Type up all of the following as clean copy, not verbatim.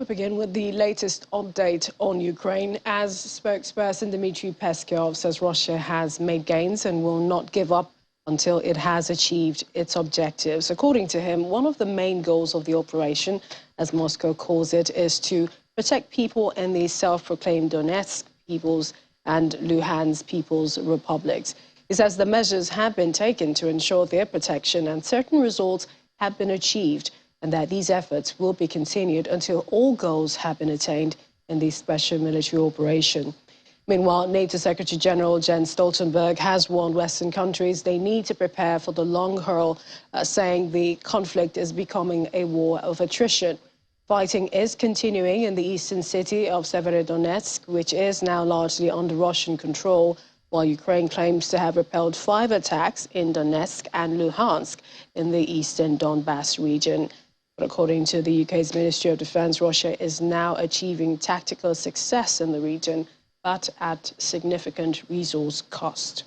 We begin with the latest update on Ukraine. As spokesperson Dmitry Peskov says, Russia has made gains and will not give up until it has achieved its objectives. According to him, one of the main goals of the operation, as Moscow calls it, is to protect people in the self-proclaimed Donetsk People's and Luhansk People's Republics. He says the measures have been taken to ensure their protection and certain results have been achieved, and that these efforts will be continued until all goals have been attained in the special military operation. Meanwhile, NATO Secretary General Jens Stoltenberg has warned Western countries they need to prepare for the long haul, saying the conflict is becoming a war of attrition. Fighting is continuing in the eastern city of Severodonetsk, which is now largely under Russian control, while Ukraine claims to have repelled 5 attacks in Donetsk and Luhansk in the eastern Donbass region. But according to the UK's Ministry of Defence, Russia is now achieving tactical success in the region, but at significant resource cost.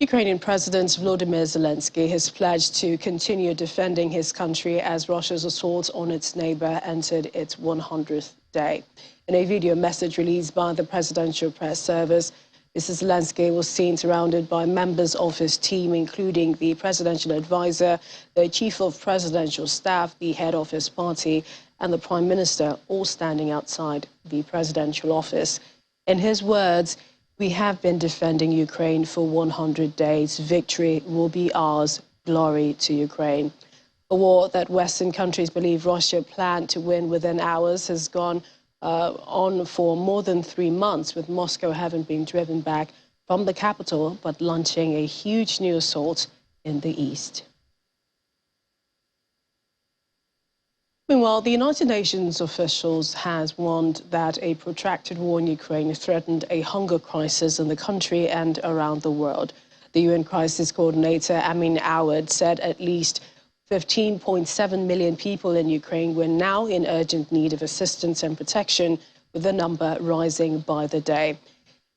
Ukrainian President Volodymyr Zelensky has pledged to continue defending his country as Russia's assault on its neighbor entered its 100th day. In a video message released by the Presidential Press Service, Mr. Zelensky was seen surrounded by members of his team, including the presidential advisor, the chief of presidential staff, the head of his party, and the prime minister, all standing outside the presidential office. In his words, "We have been defending Ukraine for 100 days. Victory will be ours. Glory to Ukraine." A war that Western countries believe Russia planned to win within hours has gone on for more than 3 months, with Moscow having been driven back from the capital, but launching a huge new assault in the east. Meanwhile, the United Nations officials has warned that a protracted war in Ukraine threatened a hunger crisis in the country and around the world. The UN Crisis Coordinator Amin Awad said at least 15.7 million people in Ukraine were now in urgent need of assistance and protection, with the number rising by the day.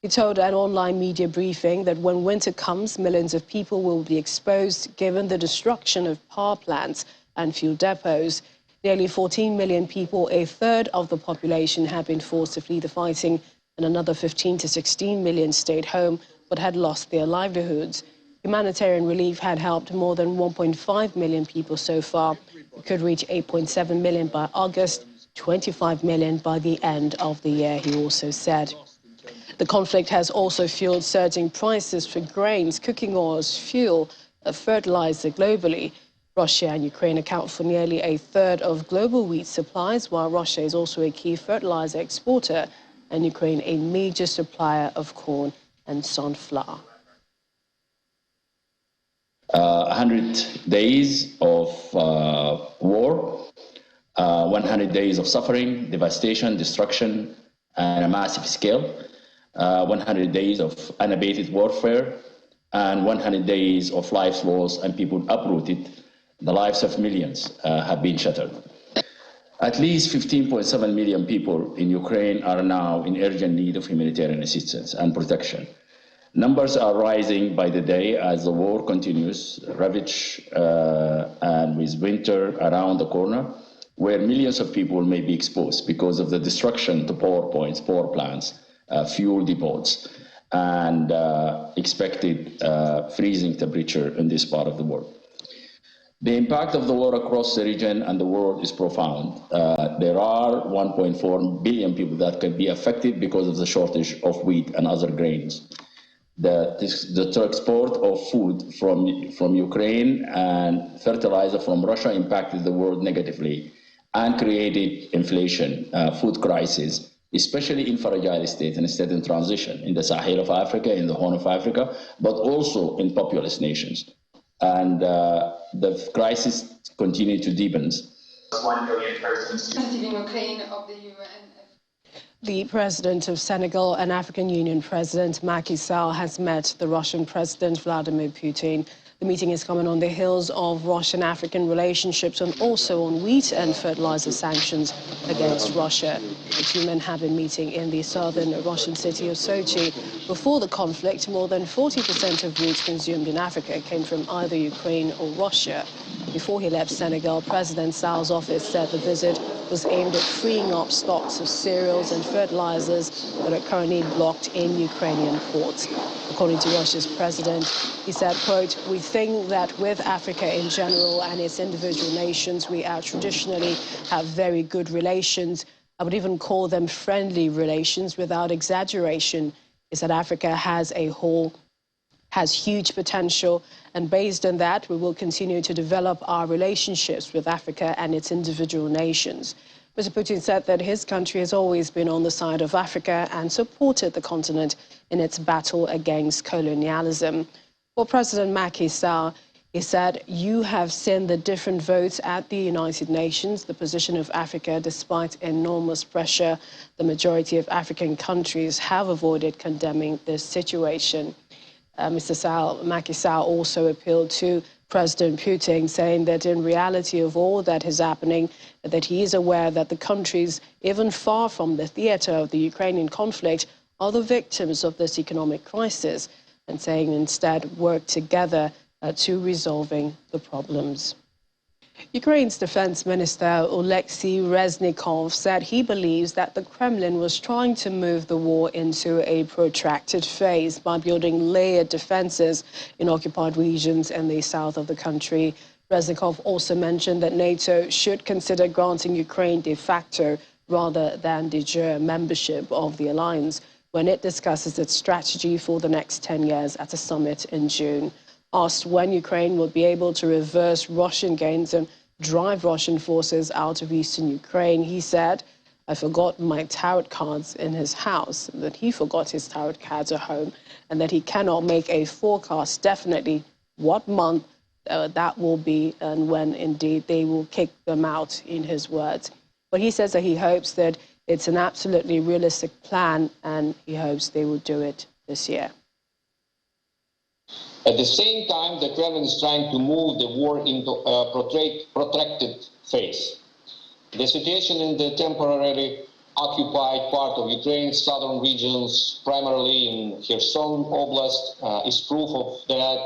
He told an online media briefing that when winter comes, millions of people will be exposed given the destruction of power plants and fuel depots. Nearly 14 million people, a third of the population, have been forced to flee the fighting, and another 15 to 16 million stayed home but had lost their livelihoods. Humanitarian relief had helped more than 1.5 million people so far. It could reach 8.7 million by August, 25 million by the end of the year, he also said. The conflict has also fueled surging prices for grains, cooking oils, fuel, fertilizer globally. Russia and Ukraine account for nearly a third of global wheat supplies, while Russia is also a key fertilizer exporter and Ukraine a major supplier of corn and sunflower. 100 days of war, 100 days of suffering, devastation, destruction, and a massive scale, 100 days of unabated warfare, and 100 days of lives lost and people uprooted. The lives of millions have been shattered. At least 15.7 million people in Ukraine are now in urgent need of humanitarian assistance and protection. Numbers are rising by the day as the war continues, ravage and with winter around the corner, where millions of people may be exposed because of the destruction to power points, power plants, fuel depots, and expected freezing temperature in this part of the world. The impact of the war across the region and the world is profound. There are 1.4 billion people that can be affected because of the shortage of wheat and other grains. The export of food from Ukraine and fertilizer from Russia impacted the world negatively and created inflation, food crisis, especially in fragile states and states in transition in the Sahel of Africa, in the Horn of Africa, but also in populous nations. And the crisis continues to deepen. 1 million persons. Ukraine of the UN. The president of Senegal and African Union President Macky Sall has met the Russian President Vladimir Putin. The meeting is coming on the heels of Russian-African relationships and also on wheat and fertilizer sanctions against Russia. The two men have been meeting in the southern Russian city of Sochi. Before the conflict, more than 40% of wheat consumed in Africa came from either Ukraine or Russia. Before he left Senegal, President Sall's office said the visit was aimed at freeing up stocks of cereals and fertilizers that are currently blocked in Ukrainian ports. According to Russia's president, he said, quote, "We think that with Africa in general and its individual nations, we traditionally have very good relations. I would even call them friendly relations without exaggeration." He said Africa has huge potential, and based on that, we will continue to develop our relationships with Africa and its individual nations. Mr. Putin said that his country has always been on the side of Africa and supported the continent in its battle against colonialism. For President Macky Sall, he said, "You have seen the different votes at the United Nations, the position of Africa. Despite enormous pressure, the majority of African countries have avoided condemning this situation." Macky Sall also appealed to President Putin, saying that in reality of all that is happening, that he is aware that the countries, even far from the theater of the Ukrainian conflict, are the victims of this economic crisis, and saying instead work together to resolving the problems. Ukraine's defense minister Oleksiy Reznikov said he believes that the Kremlin was trying to move the war into a protracted phase by building layered defenses in occupied regions in the south of the country. Reznikov also mentioned that NATO should consider granting Ukraine de facto rather than de jure membership of the alliance when it discusses its strategy for the next 10 years at a summit in June. Asked when Ukraine will be able to reverse Russian gains and drive Russian forces out of eastern Ukraine, he said, "I forgot my tarot cards in his house," that he forgot his tarot cards at home, and that he cannot make a forecast definitely what month that will be and when indeed they will kick them out, in his words. But he says that he hopes that it's an absolutely realistic plan, and he hopes they will do it this year. At the same time, the Kremlin is trying to move the war into a protracted phase. The situation in the temporarily occupied part of Ukraine's southern regions, primarily in Kherson Oblast, is proof of that.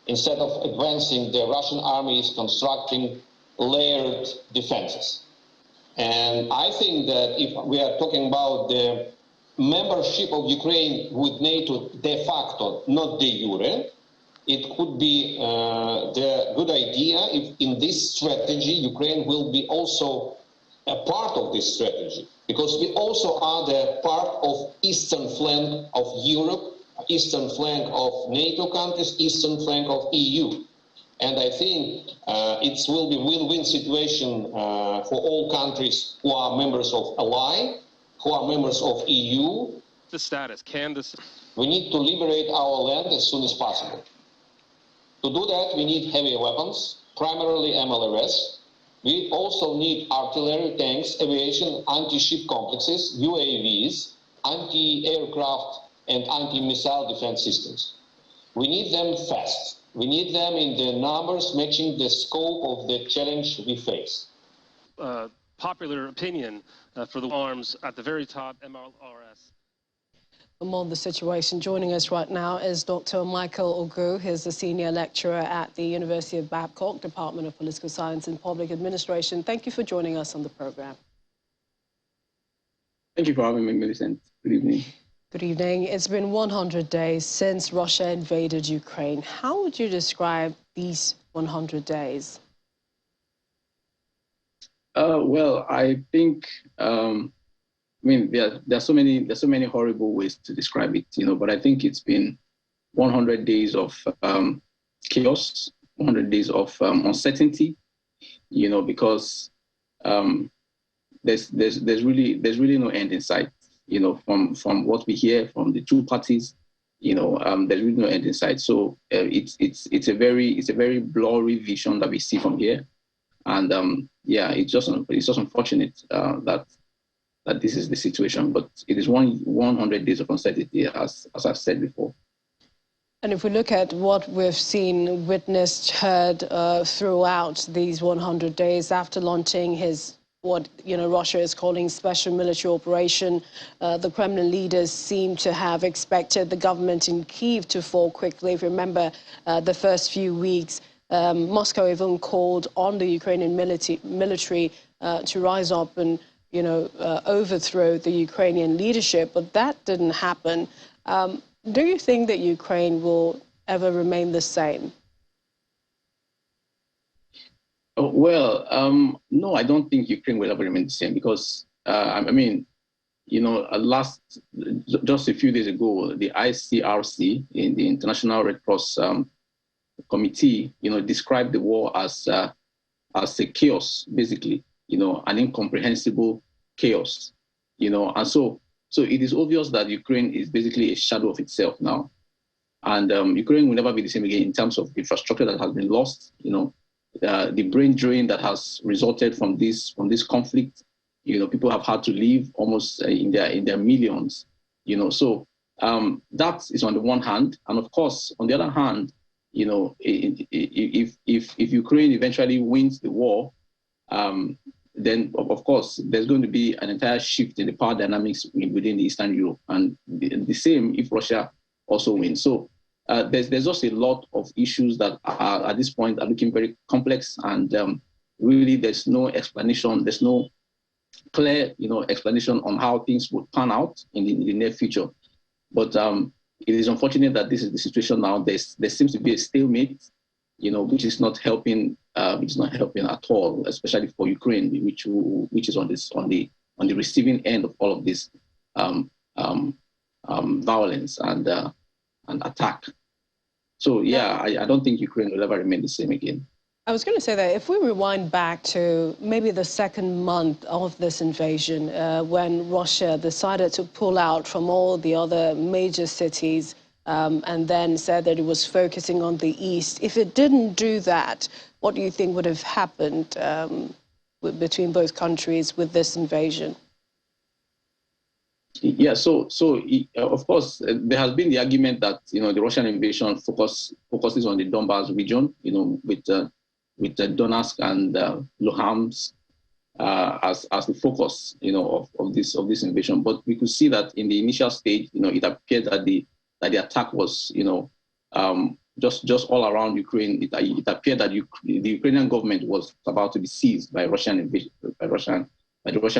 Instead of advancing, the Russian army is constructing layered defenses. And I think that if we are talking about the membership of Ukraine with NATO de facto, not de jure, it could be the good idea if in this strategy Ukraine will be also a part of this strategy, because we also are the part of eastern flank of Europe, eastern flank of NATO countries, eastern flank of EU. And I think it will be a win-win situation for all countries who are members of Ally, who are members of EU. The status, We need to liberate our land as soon as possible. To do that, we need heavy weapons, primarily MLRS. We also need artillery, tanks, aviation, anti-ship complexes, UAVs, anti-aircraft and anti-missile defense systems. We need them fast. We need them in the numbers matching the scope of the challenge we face. Popular opinion for the arms at the very top, MLRS. For more on the situation, joining us right now is Dr. Michael Ogu. He's a senior lecturer at the University of Babcock, Department of Political Science and Public Administration. Thank you for joining us on the program. Thank you for having me, Millicent. Good evening. Good evening. It's been 100 days since Russia invaded Ukraine. How would you describe these 100 days? Well, I think, there are so many horrible ways to describe it, but I think it's been 100 days of chaos, 100 days of uncertainty, because there's really no end in sight, from what we hear from the two parties, there's really no end in sight. So it's a very blurry vision that we see from here, and it's just unfortunate that this is the situation, but it is 100 days of uncertainty, as I've said before. And if we look at what we've seen, witnessed, heard throughout these 100 days after launching his what Russia is calling special military operation, the Kremlin leaders seem to have expected the government in Kyiv to fall quickly. If you remember the first few weeks, Moscow even called on the Ukrainian military to rise up and overthrow the Ukrainian leadership, but that didn't happen. Do you think that Ukraine will ever remain the same? Well, no, I don't think Ukraine will ever remain the same because, just a few days ago, the ICRC, in the International Red Cross Committee, described the war as a chaos, basically, an incomprehensible chaos, and so it is obvious that Ukraine is basically a shadow of itself now. And Ukraine will never be the same again in terms of infrastructure that has been lost, the brain drain that has resulted from this conflict. People have had to leave almost in their millions. So that is on the one hand, and of course on the other hand, if Ukraine eventually wins the war, then of course there's going to be an entire shift in the power dynamics within Eastern Europe, and the same if Russia also wins. So there's just a lot of issues that are, at this point, are looking very complex, and really there's no explanation. There's no clear, explanation on how things would pan out in the near future. But it is unfortunate that this is the situation now. There seems to be a stalemate, which is not helping. Which is not helping at all, especially for Ukraine, which is on the receiving end of all of this violence and attack. So yeah, I don't think Ukraine will ever remain the same again. I was going to say that if we rewind back to maybe the second month of this invasion, when Russia decided to pull out from all the other major cities and then said that it was focusing on the east, if it didn't do that, what do you think would have happened between both countries with this invasion? Yeah, so of course there has been the argument that the Russian invasion focuses on the Donbas region, with Donetsk and Luhansk as the focus, of this invasion. But we could see that in the initial stage, it appeared that the attack was, just all around Ukraine. It appeared that the Ukrainian government was about to be seized by the Russian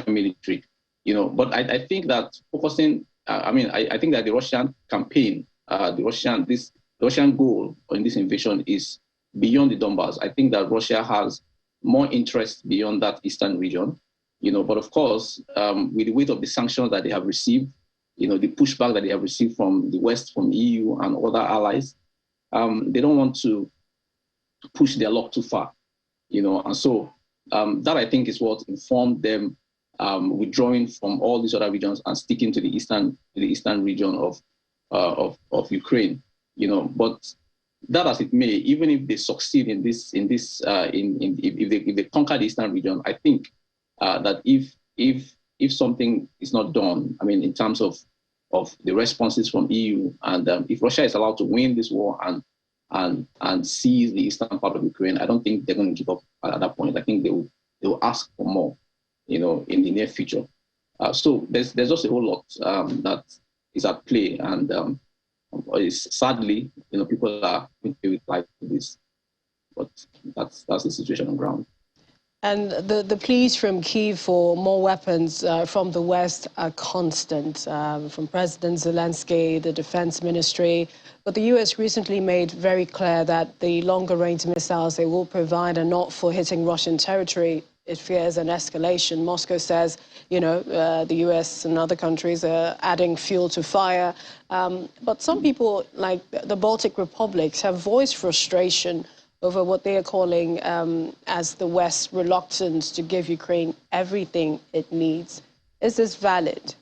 military. But I think that focusing, I think that the Russian campaign, the Russian goal in this invasion is beyond the Donbas. I think that Russia has more interest beyond that eastern region, but of course, with the weight of the sanctions that they have received, the pushback that they have received from the West, from EU and other allies, they don't want to push their luck too far, and so that I think is what informed them withdrawing from all these other regions and sticking to the eastern region of Ukraine, But that as it may, even if they succeed if they conquer the eastern region, I think that if something is not done, in terms of the responses from EU, and if Russia is allowed to win this war and seize the eastern part of Ukraine, I don't think they're going to give up at that point. I think they will ask for more, in the near future. So there's just a whole lot that is at play, and sadly, people are going to reply to this, but that's the situation on ground. And the pleas from Kyiv for more weapons from the West are constant, from President Zelensky, the Defense Ministry. But the U.S. recently made very clear that the longer-range missiles they will provide are not for hitting Russian territory. It fears an escalation. Moscow says, the U.S. and other countries are adding fuel to fire. But some people, like the Baltic republics, have voiced frustration over what they are calling as the West's reluctance to give Ukraine everything it needs. Is this valid?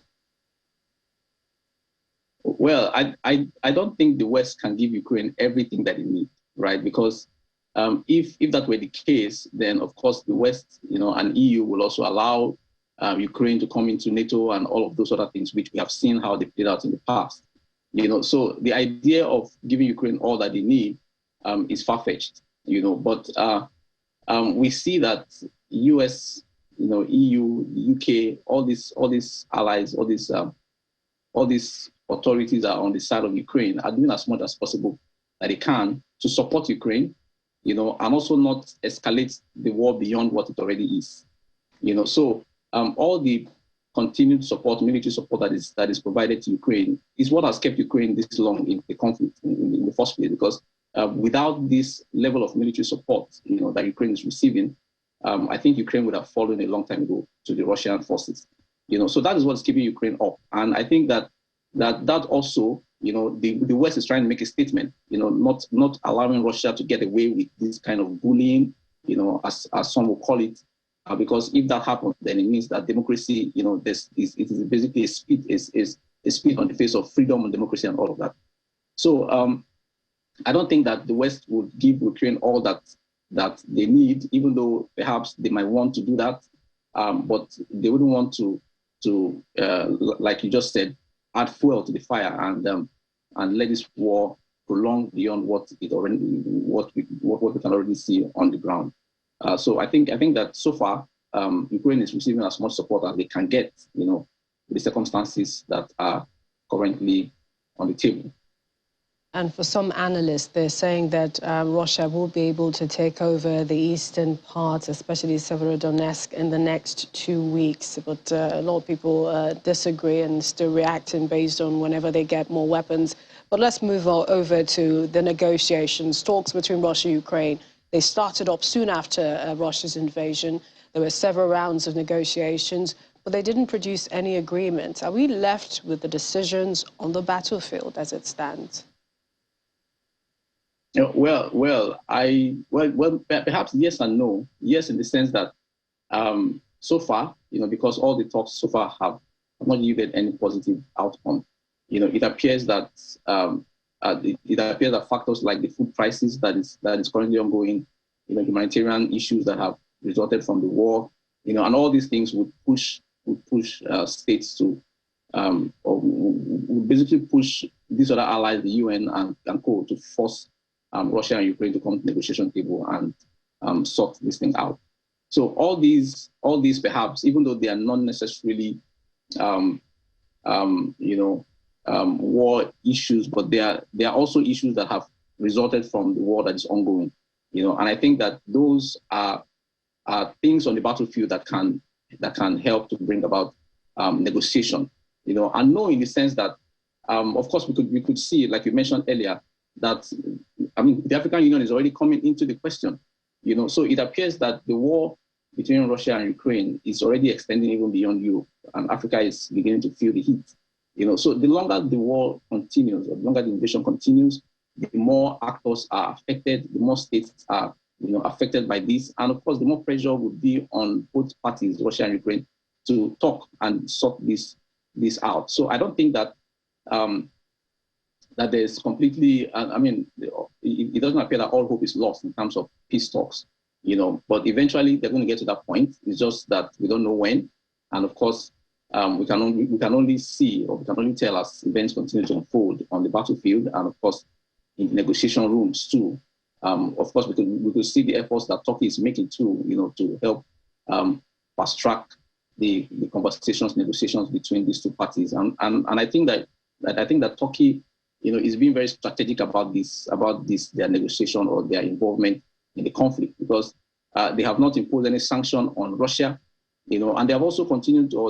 Well, I don't think the West can give Ukraine everything that it needs, right? Because if that were the case, then of course the West, and EU will also allow Ukraine to come into NATO and all of those other things, which we have seen how they played out in the past. So the idea of giving Ukraine all that they need is far-fetched, but we see that US, EU, the UK, all these allies, all these authorities are on the side of Ukraine, are doing as much as possible that they can to support Ukraine, and also not escalate the war beyond what it already is. So all the continued support, military support that is provided to Ukraine is what has kept Ukraine this long in the conflict in the first place, because without this level of military support, that Ukraine is receiving, I think Ukraine would have fallen a long time ago to the Russian forces. So that is what's keeping Ukraine up. And I think that also, the West is trying to make a statement, not allowing Russia to get away with this kind of bullying, as some will call it, because if that happens, then it means that democracy, it is basically a spit on the face of freedom and democracy and all of that. So I don't think that the West would give Ukraine all that they need, even though perhaps they might want to do that, but they wouldn't want to like you just said, add fuel to the fire and let this war prolong beyond what we can already see on the ground. So I think that so far Ukraine is receiving as much support as they can get, with the circumstances that are currently on the table. And for some analysts, they're saying that Russia will be able to take over the eastern parts, especially Severodonetsk, in the next 2 weeks. But a lot of people disagree and still reacting based on whenever they get more weapons. But let's move over to the negotiations, talks between Russia and Ukraine. They started up soon after Russia's invasion. There were several rounds of negotiations, but they didn't produce any agreement. Are we left with the decisions on the battlefield as it stands? Well, perhaps yes and no. Yes, in the sense that so far, because all the talks so far have not yielded any positive outcome. It appears that factors like the food crisis that is currently ongoing, humanitarian issues that have resulted from the war, and all these things would push states to, or would basically push these other allies, the UN and co, to force Russia and Ukraine to come to the negotiation table and sort this thing out. So all these perhaps, even though they are not necessarily, war issues, but they are also issues that have resulted from the war that is ongoing. And I think that those are things on the battlefield that can help to bring about negotiation. And no, in the sense that, of course, we could see, like you mentioned earlier, that the African Union is already coming into the question. So it appears that the war between Russia and Ukraine is already extending even beyond Europe, and Africa is beginning to feel the heat. So the longer the war continues, or the longer the invasion continues, the more actors are affected, the more states are, affected by this, and of course, the more pressure would be on both parties, Russia and Ukraine, to talk and sort this out. So I don't think that that there's completely, it doesn't appear that all hope is lost in terms of peace talks, but eventually they're going to get to that point. It's just that we don't know when. And of course, we can only see, or we can only tell as events continue to unfold on the battlefield, and of course, in negotiation rooms too. Of course, we could see the efforts that Turkey is making too, to help fast track the conversations, negotiations between these two parties. And I think that Turkey, is being very strategic about their negotiation or their involvement in the conflict, because they have not imposed any sanction on Russia, and they have also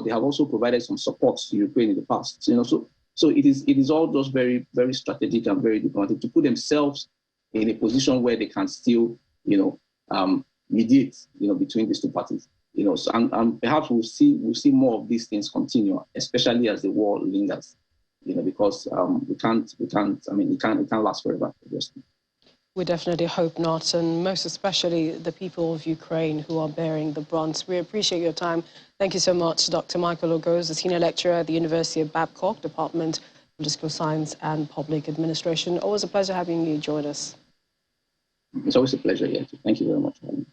they have also provided some support to Ukraine in the past, so it is all just very, very strategic and very diplomatic to put themselves in a position where they can still, mediate, between these two parties, so, and perhaps we'll see more of these things continue, especially as the war lingers. Because it can't last forever, obviously. We definitely hope not, and most especially the people of Ukraine who are bearing the brunt. We appreciate your time. Thank you so much, Dr. Michael Ogos, the Senior Lecturer at the University of Babcock, Department of Political Science and Public Administration. Always a pleasure having you join us. It's always a pleasure, yeah. Thank you very much for having me.